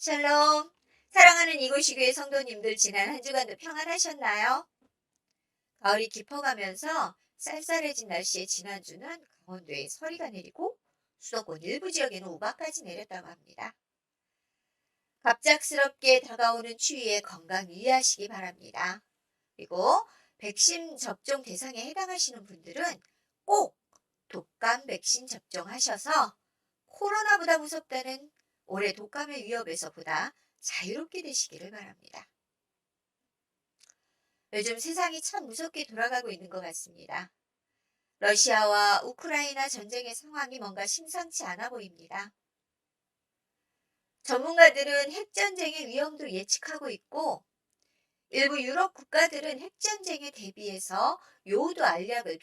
샬롬. 사랑하는 이곳이 교회 성도님들 지난 한 주간도 평안하셨나요? 가을이 깊어가면서 쌀쌀해진 날씨에 지난주는 강원도에 서리가 내리고 수도권 일부 지역에는 우박까지 내렸다고 합니다. 갑작스럽게 다가오는 추위에 건강 유의하시기 바랍니다. 그리고 백신 접종 대상에 해당하시는 분들은 꼭 독감 백신 접종하셔서 코로나보다 무섭다는 올해 독감의 위협에서 보다 자유롭게 되시기를 바랍니다. 요즘 세상이 참 무섭게 돌아가고 있는 것 같습니다. 러시아와 우크라이나 전쟁의 상황이 뭔가 심상치 않아 보입니다. 전문가들은 핵전쟁의 위험도 예측하고 있고 일부 유럽 국가들은 핵전쟁에 대비해서 요오도 알약을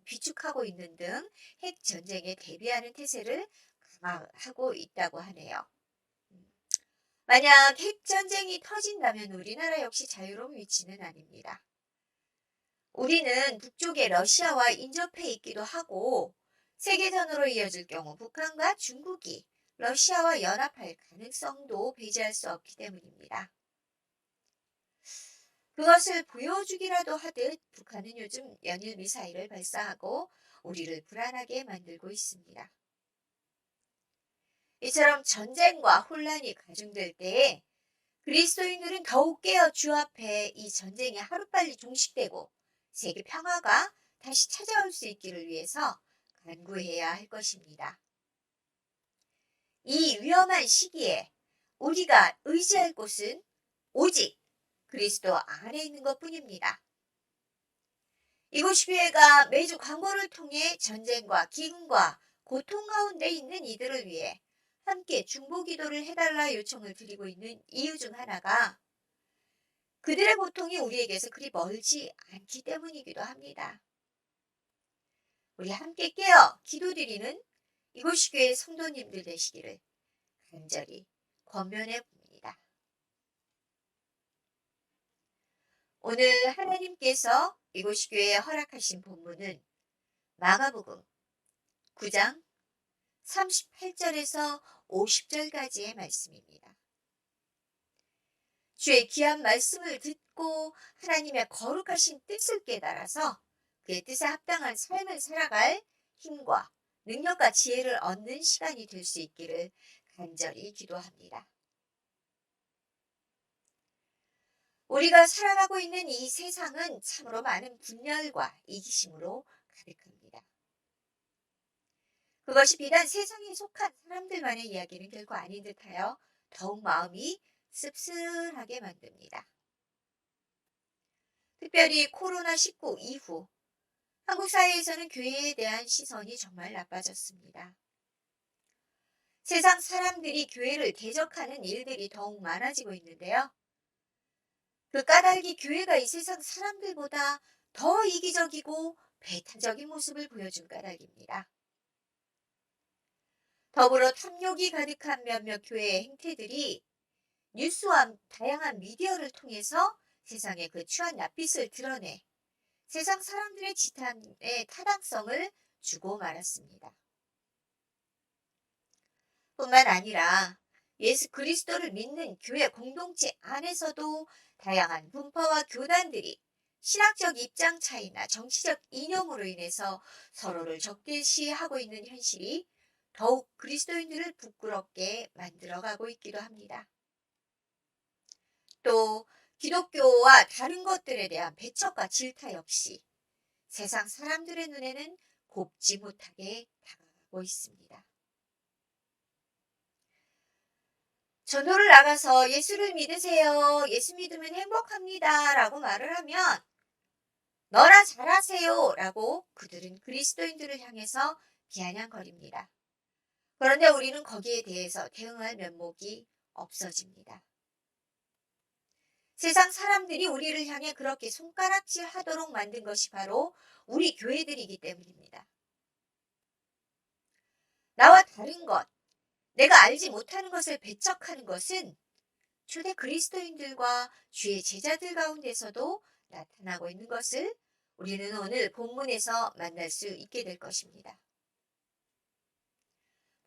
비축하고 있는 등 핵전쟁에 대비하는 태세를 강화하고 있다고 하네요. 만약 핵전쟁이 터진다면 우리나라 역시 자유로운 위치는 아닙니다. 우리는 북쪽에 러시아와 인접해 있기도 하고 세계전으로 이어질 경우 북한과 중국이 러시아와 연합할 가능성도 배제할 수 없기 때문입니다. 그것을 보여주기라도 하듯 북한은 요즘 연일 미사일을 발사하고 우리를 불안하게 만들고 있습니다. 이처럼 전쟁과 혼란이 가중될 때에 그리스도인들은 더욱 깨어 주 앞에 이 전쟁이 하루빨리 종식되고 세계 평화가 다시 찾아올 수 있기를 위해서 간구해야 할 것입니다. 이 위험한 시기에 우리가 의지할 곳은 오직 그리스도 안에 있는 것뿐입니다. 이곳 교회가 매주 광고를 통해 전쟁과 기근과 고통 가운데 있는 이들을 위해 함께 중보기도를 해달라 요청을 드리고 있는 이유 중 하나가 그들의 고통이 우리에게서 그리 멀지 않기 때문이기도 합니다. 우리 함께 깨어 기도드리는 이곳이 교회 성도님들 되시기를 간절히 권면해 봅니다. 오늘 하나님께서 이곳이 교회에 허락하신 본문은 마가복음 9장 38절에서 50절까지의 말씀입니다. 주의 귀한 말씀을 듣고 하나님의 거룩하신 뜻을 깨달아서 그의 뜻에 합당한 삶을 살아갈 힘과 능력과 지혜를 얻는 시간이 될 수 있기를 간절히 기도합니다. 우리가 살아가고 있는 이 세상은 참으로 많은 분열과 이기심으로 가득합니다. 그것이 비단 세상에 속한 사람들만의 이야기는 결코 아닌 듯하여 더욱 마음이 씁쓸하게 만듭니다. 특별히 코로나19 이후 한국 사회에서는 교회에 대한 시선이 정말 나빠졌습니다. 세상 사람들이 교회를 대적하는 일들이 더욱 많아지고 있는데요. 그 까닭이 교회가 이 세상 사람들보다 더 이기적이고 배타적인 모습을 보여준 까닭입니다. 더불어 탐욕이 가득한 몇몇 교회의 행태들이 뉴스와 다양한 미디어를 통해서 세상의 그 추한 낯빛을 드러내 세상 사람들의 지탄의 타당성을 주고 말았습니다. 뿐만 아니라 예수 그리스도를 믿는 교회 공동체 안에서도 다양한 분파와 교단들이 신학적 입장 차이나 정치적 이념으로 인해서 서로를 적대시하고 있는 현실이 더욱 그리스도인들을 부끄럽게 만들어가고 있기도 합니다. 또 기독교와 다른 것들에 대한 배척과 질타 역시 세상 사람들의 눈에는 곱지 못하게 다가가고 있습니다. 전도를 나가서 예수를 믿으세요. 예수 믿으면 행복합니다. 라고 말을 하면 너나 잘하세요. 라고 그들은 그리스도인들을 향해서 비아냥거립니다. 그런데 우리는 거기에 대해서 대응할 면목이 없어집니다. 세상 사람들이 우리를 향해 그렇게 손가락질 하도록 만든 것이 바로 우리 교회들이기 때문입니다. 나와 다른 것, 내가 알지 못하는 것을 배척하는 것은 초대 그리스도인들과 주의 제자들 가운데서도 나타나고 있는 것을 우리는 오늘 본문에서 만날 수 있게 될 것입니다.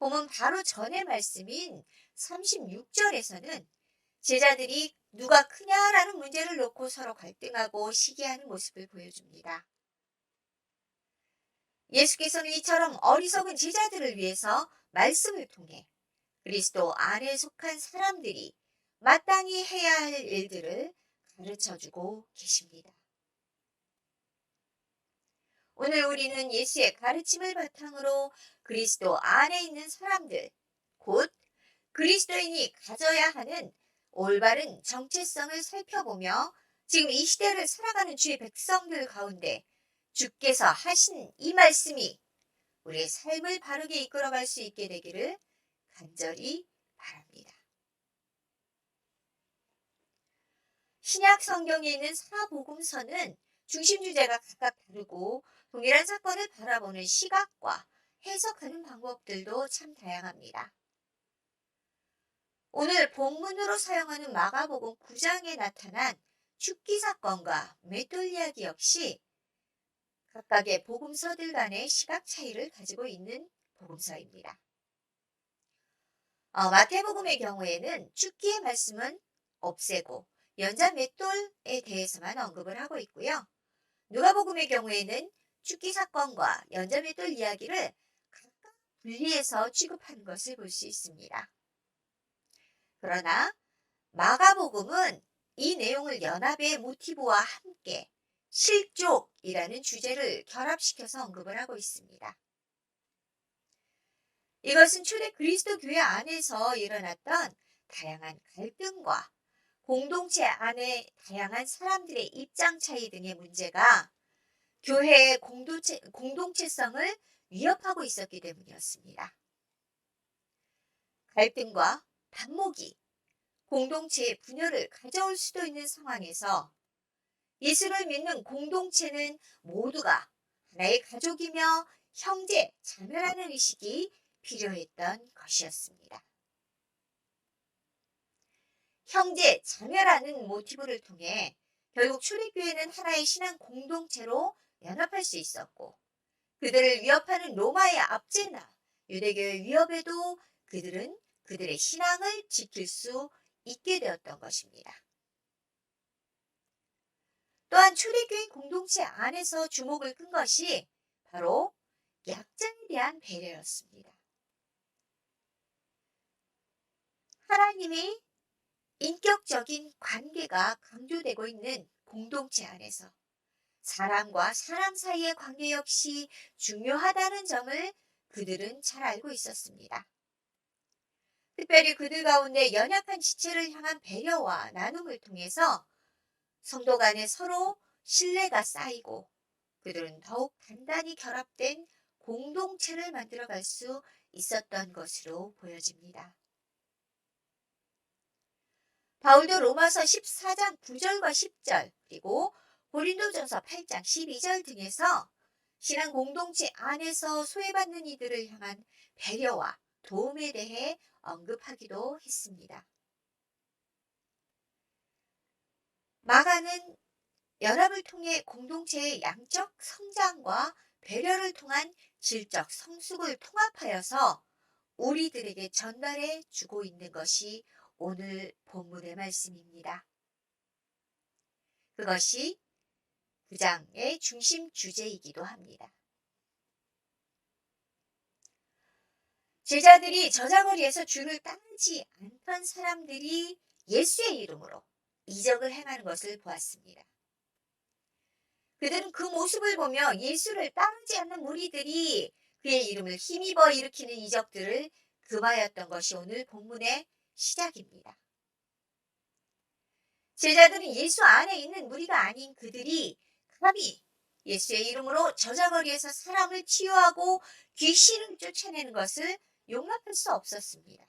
보면 바로 전의 말씀인 36절에서는 제자들이 누가 크냐라는 문제를 놓고 서로 갈등하고 시기하는 모습을 보여줍니다. 예수께서는 이처럼 어리석은 제자들을 위해서 말씀을 통해 그리스도 안에 속한 사람들이 마땅히 해야 할 일들을 가르쳐주고 계십니다. 오늘 우리는 예수의 가르침을 바탕으로 그리스도 안에 있는 사람들, 곧 그리스도인이 가져야 하는 올바른 정체성을 살펴보며 지금 이 시대를 살아가는 주의 백성들 가운데 주께서 하신 이 말씀이 우리의 삶을 바르게 이끌어갈 수 있게 되기를 간절히 바랍니다. 신약 성경에 있는 사복음서는 중심 주제가 각각 다르고 동일한 사건을 바라보는 시각과 해석하는 방법들도 참 다양합니다. 오늘 본문으로 사용하는 마가복음 9장에 나타난 죽기 사건과 맷돌 이야기 역시 각각의 복음서들 간의 시각 차이를 가지고 있는 복음서입니다. 마태복음의 경우에는 죽기의 말씀은 없애고 연자 맷돌에 대해서만 언급을 하고 있고요. 누가복음의 경우에는 죽기 사건과 연자 맷돌 이야기를 각각 분리해서 취급하는 것을 볼 수 있습니다. 그러나 마가복음은 이 내용을 연합의 모티브와 함께 실족이라는 주제를 결합시켜서 언급을 하고 있습니다. 이것은 초대 그리스도 교회 안에서 일어났던 다양한 갈등과 공동체 안에 다양한 사람들의 입장 차이 등의 문제가 교회의 공동체성을 위협하고 있었기 때문이었습니다. 갈등과 반목이 공동체의 분열을 가져올 수도 있는 상황에서 예수를 믿는 공동체는 모두가 하나의 가족이며 형제, 자매라는 의식이 필요했던 것이었습니다. 형제, 자매라는 모티브를 통해 결국 초대교회는 하나의 신앙 공동체로 연합할 수 있었고 그들을 위협하는 로마의 압제나 유대교의 위협에도 그들은 그들의 신앙을 지킬 수 있게 되었던 것입니다. 또한 초대교회 공동체 안에서 주목을 끈 것이 바로 약자에 대한 배려였습니다. 하나님이 인격적인 관계가 강조되고 있는 공동체 안에서 사람과 사람 사이의 관계 역시 중요하다는 점을 그들은 잘 알고 있었습니다. 특별히 그들 가운데 연약한 지체를 향한 배려와 나눔을 통해서 성도 간에 서로 신뢰가 쌓이고 그들은 더욱 단단히 결합된 공동체를 만들어갈 수 있었던 것으로 보여집니다. 바울도 로마서 14장 9절과 10절 그리고 고린도전서 8장 12절 등에서 신앙 공동체 안에서 소외받는 이들을 향한 배려와 도움에 대해 언급하기도 했습니다. 마가는 연합을 통해 공동체의 양적 성장과 배려를 통한 질적 성숙을 통합하여서 우리들에게 전달해 주고 있는 것이 오늘 본문의 말씀입니다. 그것이 9장의 중심 주제이기도 합니다. 제자들이 저자거리에서 주를 따르지 않던 사람들이 예수의 이름으로 이적을 행하는 것을 보았습니다. 그들은 그 모습을 보며 예수를 따르지 않는 무리들이 그의 이름을 힘입어 일으키는 이적들을 금하였던 것이 오늘 본문의 시작입니다. 제자들은 예수 안에 있는 무리가 아닌 그들이 감히 예수의 이름으로 저자거리에서 사람을 치유하고 귀신을 쫓아내는 것을 용납할 수 없었습니다.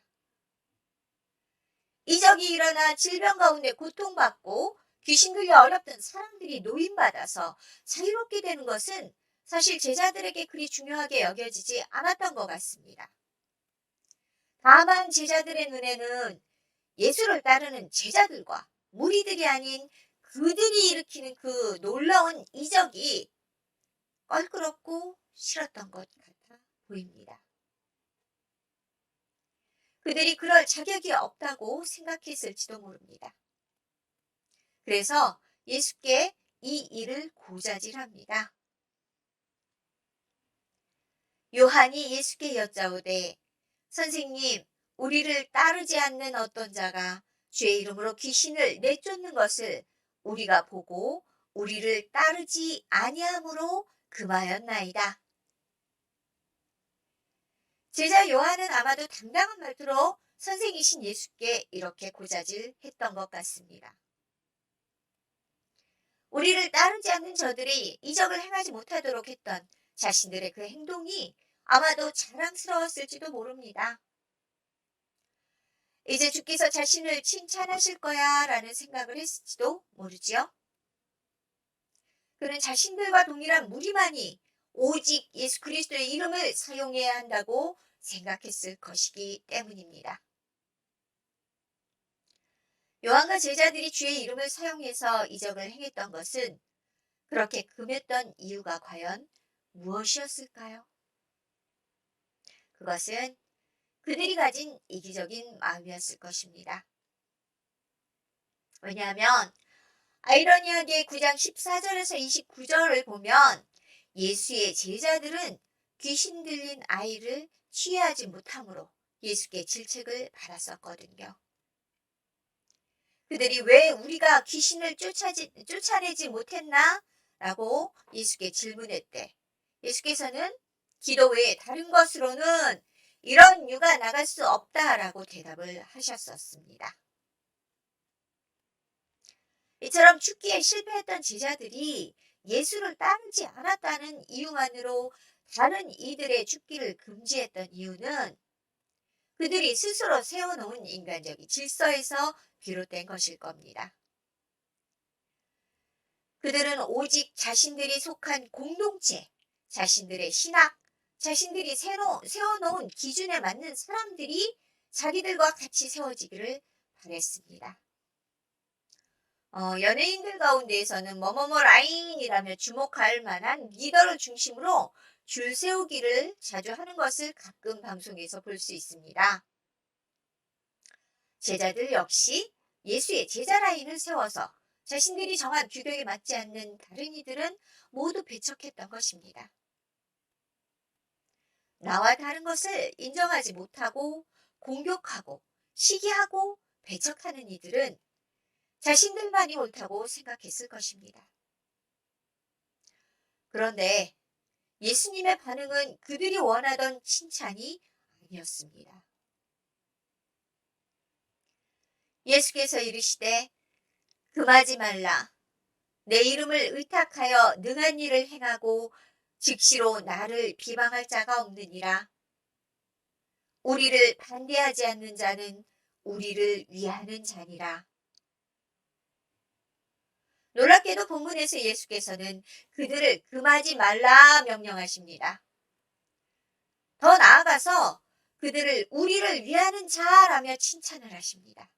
이적이 일어나 질병 가운데 고통받고 귀신 들려 어렵던 사람들이 노인받아서 자유롭게 되는 것은 사실 제자들에게 그리 중요하게 여겨지지 않았던 것 같습니다. 다만 제자들의 눈에는 예수를 따르는 제자들과 무리들이 아닌 그들이 일으키는 그 놀라운 이적이 껄끄럽고 싫었던 것 같아 보입니다. 그들이 그럴 자격이 없다고 생각했을지도 모릅니다. 그래서 예수께 이 일을 고자질합니다. 요한이 예수께 여짜오되 선생님, 우리를 따르지 않는 어떤 자가 주의 이름으로 귀신을 내쫓는 것을 우리가 보고 우리를 따르지 아니함으로 금하였나이다. 제자 요한은 아마도 당당한 말투로 선생이신 예수께 이렇게 고자질했던 것 같습니다. 우리를 따르지 않는 저들이 이적을 행하지 못하도록 했던 자신들의 그 행동이 아마도 자랑스러웠을지도 모릅니다. 이제 주께서 자신을 칭찬하실 거야 라는 생각을 했을지도 모르지요. 그는 자신들과 동일한 무리만이 오직 예수 그리스도의 이름을 사용해야 한다고 생각했을 것이기 때문입니다. 요한과 제자들이 주의 이름을 사용해서 이적을 행했던 것은 그렇게 금했던 이유가 과연 무엇이었을까요? 그것은 그들이 가진 이기적인 마음이었을 것입니다. 왜냐하면 아이러니하게 9장 14절에서 29절을 보면 예수의 제자들은 귀신 들린 아이를 취하지 못함으로 예수께 질책을 받았었거든요. 그들이 왜 우리가 귀신을 쫓아내지 못했나? 라고 예수께 질문했대. 예수께서는 기도 외에 다른 것으로는 이런 유가 나갈 수 없다라고 대답을 하셨었습니다. 이처럼 죽기에 실패했던 제자들이 예수를 따르지 않았다는 이유만으로 다른 이들의 죽기를 금지했던 이유는 그들이 스스로 세워놓은 인간적인 질서에서 비롯된 것일 겁니다. 그들은 오직 자신들이 속한 공동체, 자신들의 신학, 자신들이 세워놓은 기준에 맞는 사람들이 자기들과 같이 세워지기를 바랬습니다. 연예인들 가운데에서는 뭐뭐뭐 라인이라며 주목할 만한 리더를 중심으로 줄 세우기를 자주 하는 것을 가끔 방송에서 볼 수 있습니다. 제자들 역시 예수의 제자 라인을 세워서 자신들이 정한 규격에 맞지 않는 다른 이들은 모두 배척했던 것입니다. 나와 다른 것을 인정하지 못하고 공격하고 시기하고 배척하는 이들은 자신들만이 옳다고 생각했을 것입니다. 그런데 예수님의 반응은 그들이 원하던 칭찬이 아니었습니다. 예수께서 이르시되 금하지 말라. 내 이름을 의탁하여 능한 일을 행하고 즉시로 나를 비방할 자가 없느니라. 우리를 반대하지 않는 자는 우리를 위하는 자니라. 놀랍게도 본문에서 예수께서는 그들을 금하지 말라 명령하십니다. 더 나아가서 그들을 우리를 위하는 자라며 칭찬을 하십니다.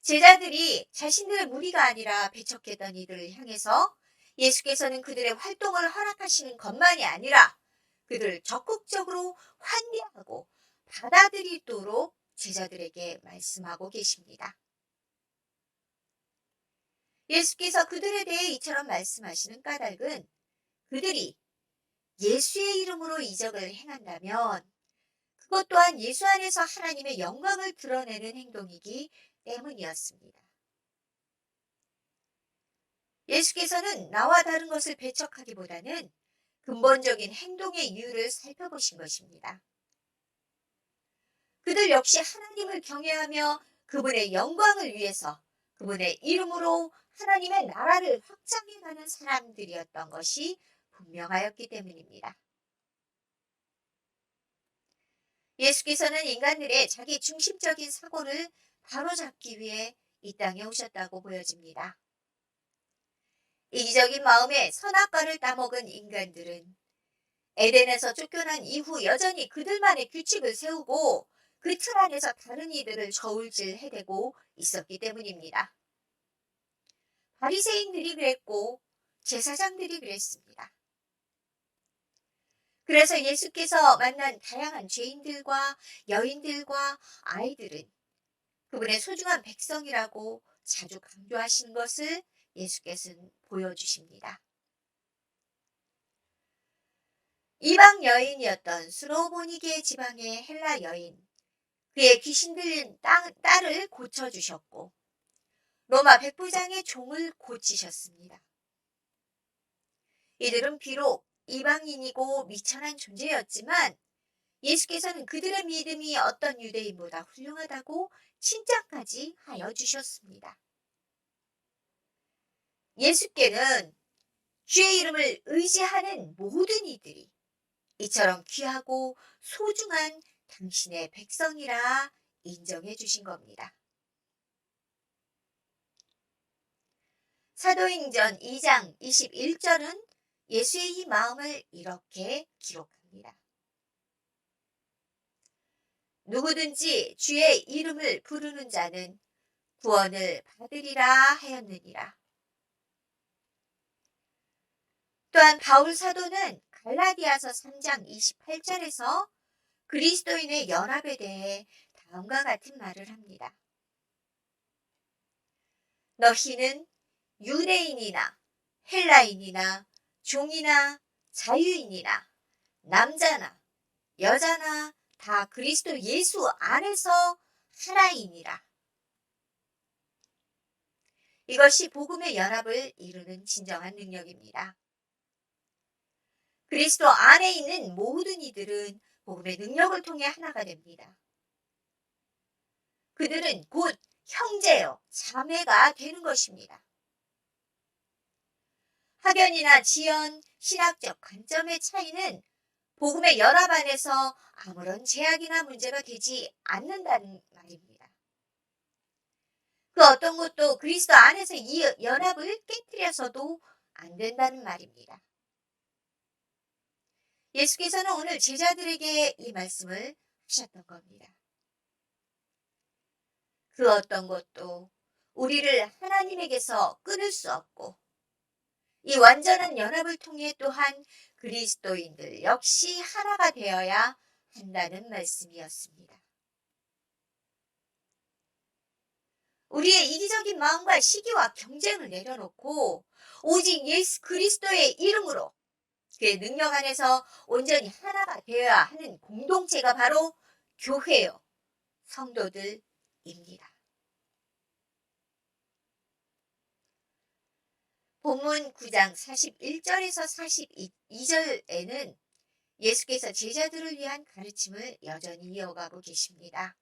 제자들이 자신들의 무리가 아니라 배척했던 이들을 향해서 예수께서는 그들의 활동을 허락하시는 것만이 아니라 그들을 적극적으로 환대하고 받아들이도록 제자들에게 말씀하고 계십니다. 예수께서 그들에 대해 이처럼 말씀하시는 까닭은 그들이 예수의 이름으로 이적을 행한다면 그것 또한 예수 안에서 하나님의 영광을 드러내는 행동이기 때문이었습니다. 예수께서는 나와 다른 것을 배척하기보다는 근본적인 행동의 이유를 살펴보신 것입니다. 그들 역시 하나님을 경외하며 그분의 영광을 위해서 그분의 이름으로 하나님의 나라를 확장해가는 사람들이었던 것이 분명하였기 때문입니다. 예수께서는 인간들의 자기 중심적인 사고를 바로잡기 위해 이 땅에 오셨다고 보여집니다. 이기적인 마음에 선악과를 따먹은 인간들은 에덴에서 쫓겨난 이후 여전히 그들만의 규칙을 세우고 그 틀 안에서 다른 이들을 저울질해대고 있었기 때문입니다. 바리새인들이 그랬고 제사장들이 그랬습니다. 그래서 예수께서 만난 다양한 죄인들과 여인들과 아이들은 그분의 소중한 백성이라고 자주 강조하신 것을 예수께서는 보여주십니다. 이방 여인이었던 스로보니게 지방의 헬라 여인, 그의 귀신 들린 딸을 고쳐주셨고 로마 백부장의 종을 고치셨습니다. 이들은 비록 이방인이고 미천한 존재였지만 예수께서는 그들의 믿음이 어떤 유대인보다 훌륭하다고 칭찬까지 하여 주셨습니다. 예수께는 주의 이름을 의지하는 모든 이들이 이처럼 귀하고 소중한 당신의 백성이라 인정해 주신 겁니다. 사도행전 2장 21절은 예수의 이 마음을 이렇게 기록합니다. 누구든지 주의 이름을 부르는 자는 구원을 받으리라 하였느니라. 또한 바울 사도는 갈라디아서 3장 28절에서 그리스도인의 연합에 대해 다음과 같은 말을 합니다. 너희는 유대인이나 헬라인이나 종이나 자유인이나 남자나 여자나 다 그리스도 예수 안에서 하나이니라. 이것이 복음의 연합을 이루는 진정한 능력입니다. 그리스도 안에 있는 모든 이들은 복음의 능력을 통해 하나가 됩니다. 그들은 곧 형제요, 자매가 되는 것입니다. 학연이나 지연, 신학적 관점의 차이는 복음의 연합 안에서 아무런 제약이나 문제가 되지 않는다는 말입니다. 그 어떤 것도 그리스도 안에서 이 연합을 깨뜨려서도 안 된다는 말입니다. 예수께서는 오늘 제자들에게 이 말씀을 하셨던 겁니다. 그 어떤 것도 우리를 하나님에게서 끊을 수 없고 이 완전한 연합을 통해 또한 그리스도인들 역시 하나가 되어야 한다는 말씀이었습니다. 우리의 이기적인 마음과 시기와 경쟁을 내려놓고 오직 예수 그리스도의 이름으로 그의 능력 안에서 온전히 하나가 되어야 하는 공동체가 바로 교회요, 성도들입니다. 본문 9장 41절에서 42절에는 예수께서 제자들을 위한 가르침을 여전히 이어가고 계십니다.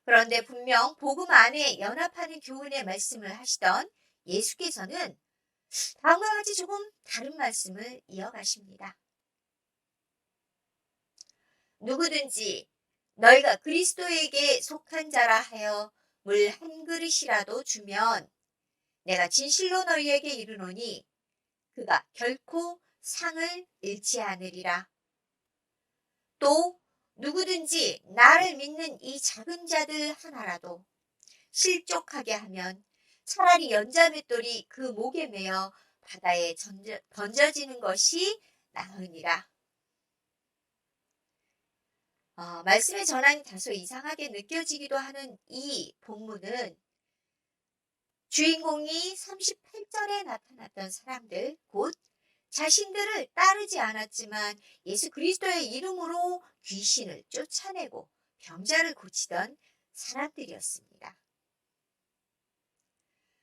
그런데 분명 복음 안에 연합하는 교훈의 말씀을 하시던 예수께서는 다음과 같이 조금 다른 말씀을 이어가십니다. 누구든지 너희가 그리스도에게 속한 자라 하여 물 한 그릇이라도 주면 내가 진실로 너희에게 이르노니 그가 결코 상을 잃지 않으리라. 또 누구든지 나를 믿는 이 작은 자들 하나라도 실족하게 하면 차라리 연자맷돌이 그 목에 매어 바다에 던져지는 것이 나으니라. 말씀의 전환이 다소 이상하게 느껴지기도 하는 이 본문은 주인공이 38절에 나타났던 사람들, 곧 자신들을 따르지 않았지만 예수 그리스도의 이름으로 귀신을 쫓아내고 병자를 고치던 사람들이었습니다.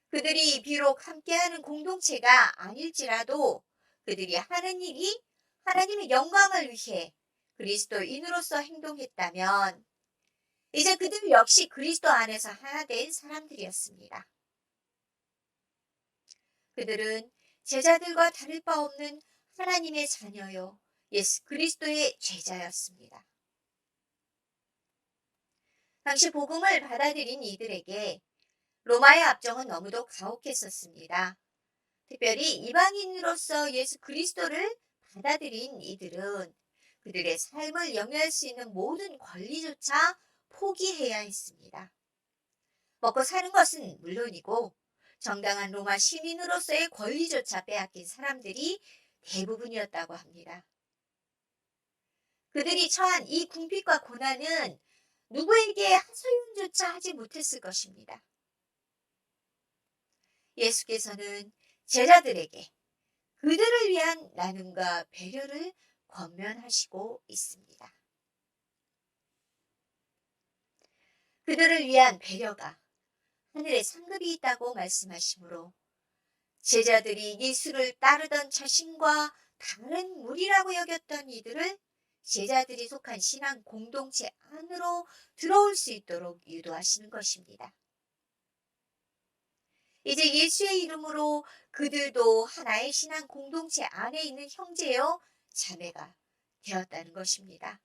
그들이 비록 함께하는 공동체가 아닐지라도 그들이 하는 일이 하나님의 영광을 위해 그리스도인으로서 행동했다면 이제 그들 역시 그리스도 안에서 하나 된 사람들이었습니다. 그들은 제자들과 다를 바 없는 하나님의 자녀요, 예수 그리스도의 제자였습니다. 당시 복음을 받아들인 이들에게 로마의 압정은 너무도 가혹했었습니다. 특별히 이방인으로서 예수 그리스도를 받아들인 이들은 그들의 삶을 영위할 수 있는 모든 권리조차 포기해야 했습니다. 먹고 사는 것은 물론이고 정당한 로마 시민으로서의 권리조차 빼앗긴 사람들이 대부분이었다고 합니다. 그들이 처한 이 궁핍과 고난은 누구에게 하소연조차 하지 못했을 것입니다. 예수께서는 제자들에게 그들을 위한 나눔과 배려를 권면하시고 있습니다. 그들을 위한 배려가 하늘에 상급이 있다고 말씀하시므로 제자들이 예수를 따르던 자신과 다른 무리라고 여겼던 이들을 제자들이 속한 신앙 공동체 안으로 들어올 수 있도록 유도하시는 것입니다. 이제 예수의 이름으로 그들도 하나의 신앙 공동체 안에 있는 형제요 자매가 되었다는 것입니다.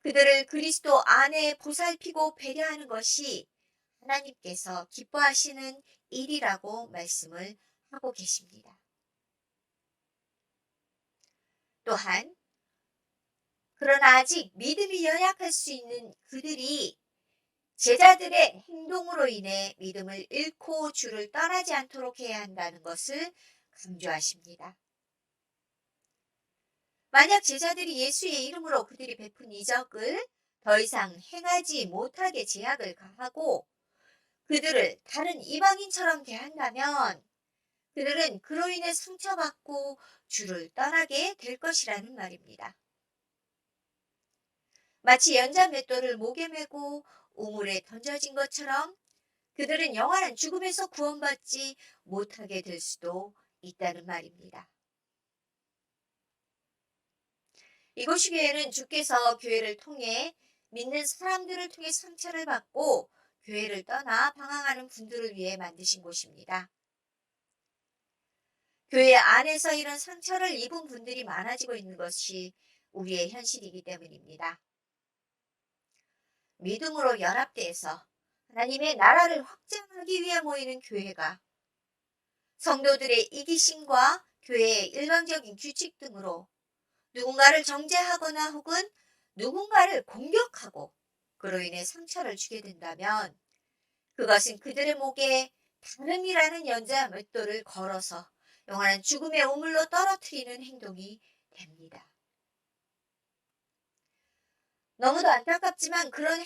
그들을 그리스도 안에 보살피고 배려하는 것이 하나님께서 기뻐하시는 일이라고 말씀을 하고 계십니다. 또한 그러나 아직 믿음이 연약할 수 있는 그들이 제자들의 행동으로 인해 믿음을 잃고 주를 떠나지 않도록 해야 한다는 것을 강조하십니다. 만약 제자들이 예수의 이름으로 그들이 베푼 이적을 더 이상 행하지 못하게 제약을 가하고 그들을 다른 이방인처럼 대한다면 그들은 그로 인해 상처받고 주를 떠나게 될 것이라는 말입니다. 마치 연자 맷돌을 목에 메고 우물에 던져진 것처럼 그들은 영원한 죽음에서 구원받지 못하게 될 수도 있다는 말입니다. 이곳 교회는 주께서 교회를 통해 믿는 사람들을 통해 상처를 받고 교회를 떠나 방황하는 분들을 위해 만드신 곳입니다. 교회 안에서 이런 상처를 입은 분들이 많아지고 있는 것이 우리의 현실이기 때문입니다. 믿음으로 연합돼서 하나님의 나라를 확장하기 위해 모이는 교회가 성도들의 이기심과 교회의 일방적인 규칙 등으로 누군가를 정죄하거나 혹은 누군가를 공격하고 그로 인해 상처를 주게 된다면 그것은 그들의 목에 다름이라는 연자 맷돌을 걸어서 영원한 죽음의 우물로 떨어뜨리는 행동이 됩니다. 너무도 안타깝지만 그런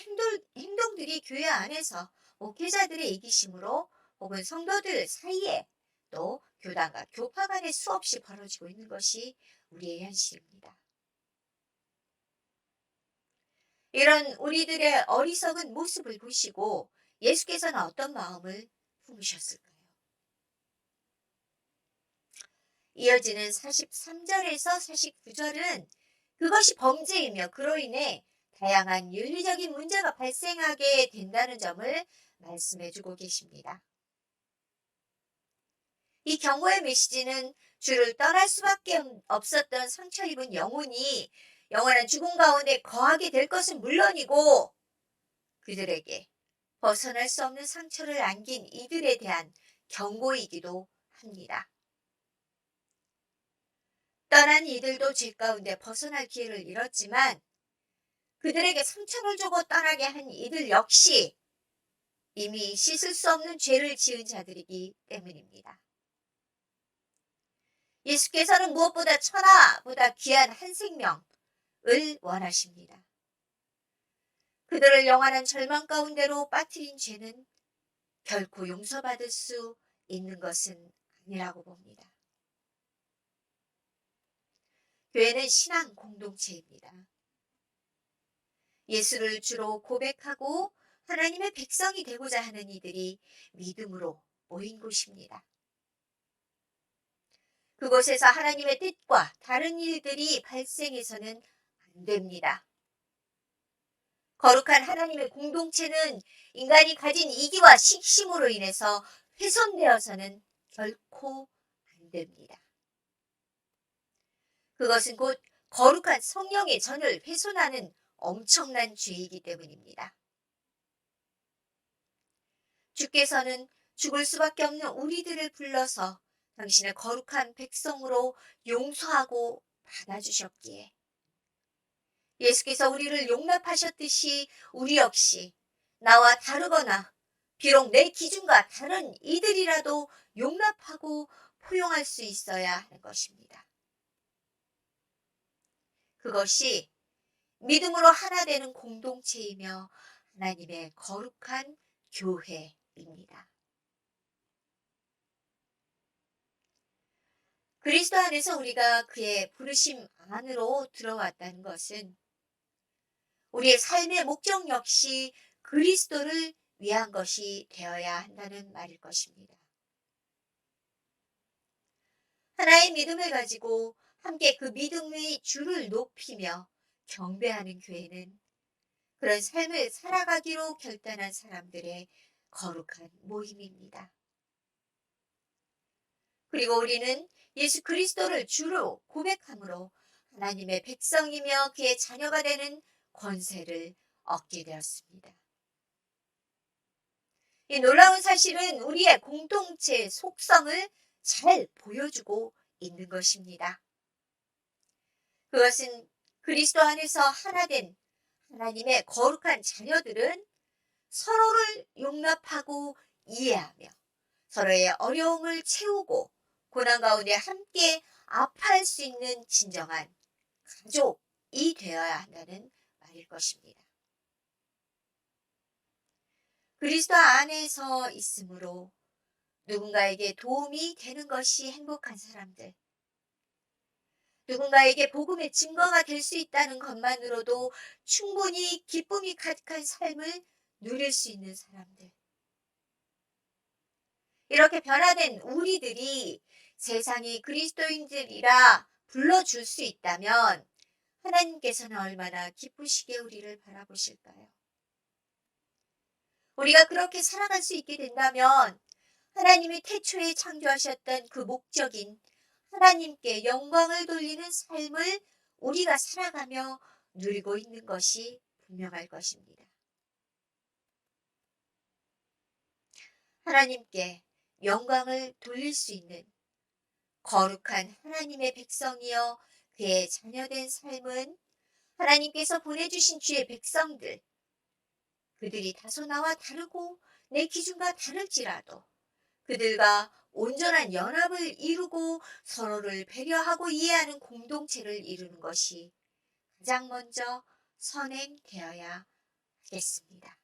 행동들이 교회 안에서 목회자들의 이기심으로 혹은 성도들 사이에 또 교단과 교파 간에 수없이 벌어지고 있는 것이 우리의 현실입니다. 이런 우리들의 어리석은 모습을 보시고 예수께서는 어떤 마음을 품으셨을까요? 이어지는 43절에서 49절은 그것이 범죄이며 그로 인해 다양한 윤리적인 문제가 발생하게 된다는 점을 말씀해주고 계십니다. 이 경고의 메시지는 주를 떠날 수밖에 없었던 상처 입은 영혼이 영원한 죽음 가운데 거하게 될 것은 물론이고 그들에게 벗어날 수 없는 상처를 안긴 이들에 대한 경고이기도 합니다. 떠난 이들도 죄 가운데 벗어날 기회를 잃었지만 그들에게 상처를 주고 떠나게 한 이들 역시 이미 씻을 수 없는 죄를 지은 자들이기 때문입니다. 예수께서는 무엇보다 천하보다 귀한 한 생명을 원하십니다. 그들을 영원한 절망 가운데로 빠뜨린 죄는 결코 용서받을 수 있는 것은 아니라고 봅니다. 교회는 신앙 공동체입니다. 예수를 주로 고백하고 하나님의 백성이 되고자 하는 이들이 믿음으로 모인 곳입니다. 그곳에서 하나님의 뜻과 다른 일들이 발생해서는 안 됩니다. 거룩한 하나님의 공동체는 인간이 가진 이기와 식심으로 인해서 훼손되어서는 결코 안 됩니다. 그것은 곧 거룩한 성령의 전을 훼손하는 엄청난 죄이기 때문입니다. 주께서는 죽을 수밖에 없는 우리들을 불러서 당신의 거룩한 백성으로 용서하고 받아주셨기에 예수께서 우리를 용납하셨듯이 우리 역시 나와 다르거나 비록 내 기준과 다른 이들이라도 용납하고 포용할 수 있어야 하는 것입니다. 그것이 믿음으로 하나 되는 공동체이며 하나님의 거룩한 교회입니다. 그리스도 안에서 우리가 그의 부르심 안으로 들어왔다는 것은 우리의 삶의 목적 역시 그리스도를 위한 것이 되어야 한다는 말일 것입니다. 하나의 믿음을 가지고 함께 그 믿음의 주를 높이며 경배하는 교회는 그런 삶을 살아가기로 결단한 사람들의 거룩한 모임입니다. 그리고 우리는 예수 그리스도를 주로 고백함으로 하나님의 백성이며 그의 자녀가 되는 권세를 얻게 되었습니다. 이 놀라운 사실은 우리의 공동체의 속성을 잘 보여주고 있는 것입니다. 그것은 그리스도 안에서 하나된 하나님의 거룩한 자녀들은 서로를 용납하고 이해하며 서로의 어려움을 채우고 고난 가운데 함께 아파할 수 있는 진정한 가족이 되어야 한다는 말일 것입니다. 그리스도 안에서 있으므로 누군가에게 도움이 되는 것이 행복한 사람들, 누군가에게 복음의 증거가 될 수 있다는 것만으로도 충분히 기쁨이 가득한 삶을 누릴 수 있는 사람들. 이렇게 변화된 우리들이 세상이 그리스도인들이라 불러줄 수 있다면 하나님께서는 얼마나 기쁘시게 우리를 바라보실까요? 우리가 그렇게 살아갈 수 있게 된다면 하나님이 태초에 창조하셨던 그 목적인 하나님께 영광을 돌리는 삶을 우리가 살아가며 누리고 있는 것이 분명할 것입니다. 하나님께 영광을 돌릴 수 있는 거룩한 하나님의 백성이여 그의 자녀된 삶은 하나님께서 보내주신 주의 백성들, 그들이 다소 나와 다르고 내 기준과 다를지라도 그들과 온전한 연합을 이루고 서로를 배려하고 이해하는 공동체를 이루는 것이 가장 먼저 선행되어야 하겠습니다.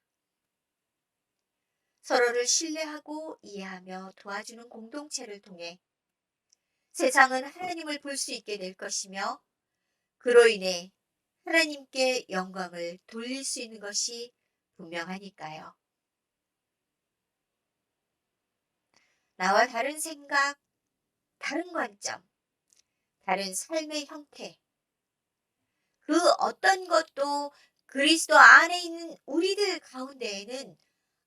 서로를 신뢰하고 이해하며 도와주는 공동체를 통해 세상은 하나님을 볼 수 있게 될 것이며 그로 인해 하나님께 영광을 돌릴 수 있는 것이 분명하니까요. 나와 다른 생각, 다른 관점, 다른 삶의 형태, 그 어떤 것도 그리스도 안에 있는 우리들 가운데에는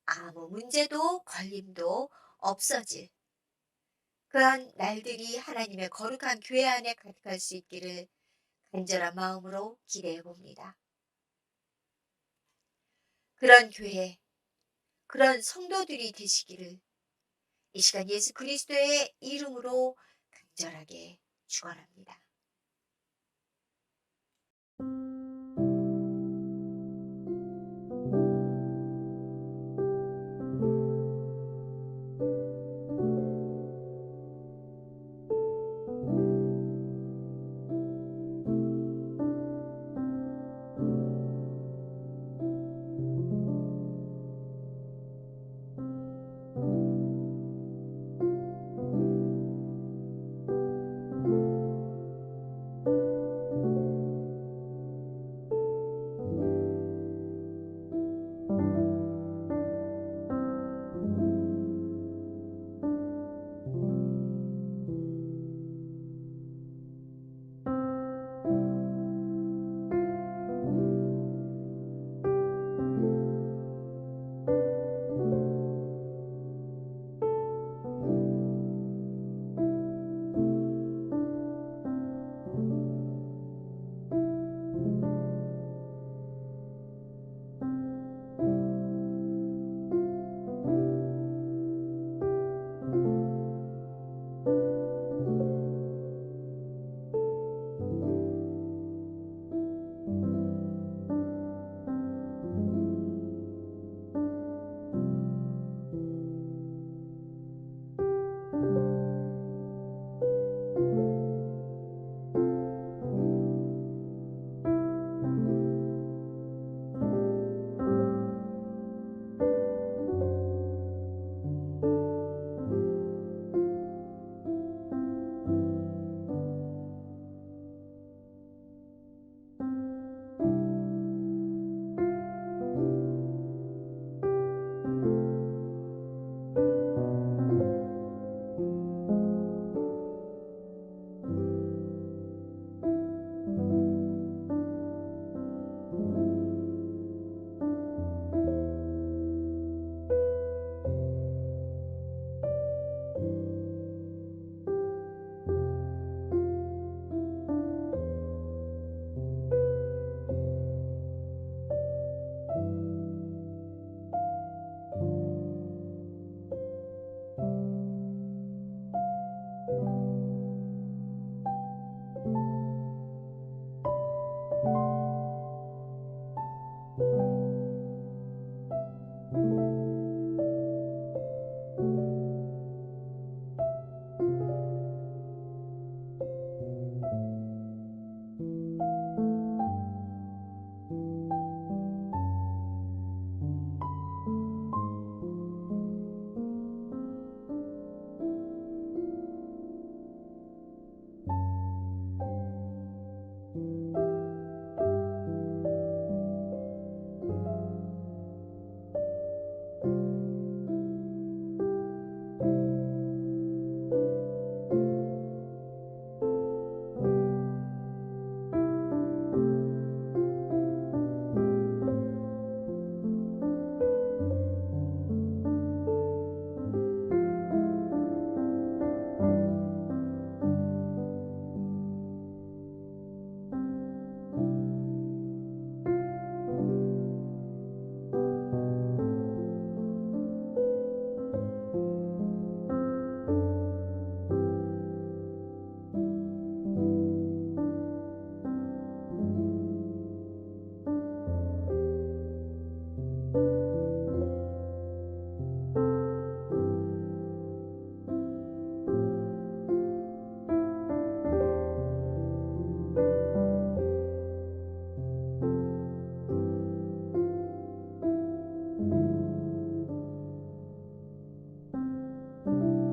아무 문제도 걸림도 없어질 그런 날들이 하나님의 거룩한 교회 안에 가득할 수 있기를 간절한 마음으로 기대해 봅니다. 그런 교회, 그런 성도들이 되시기를 이 시간 예수 그리스도의 이름으로 간절하게 축원합니다.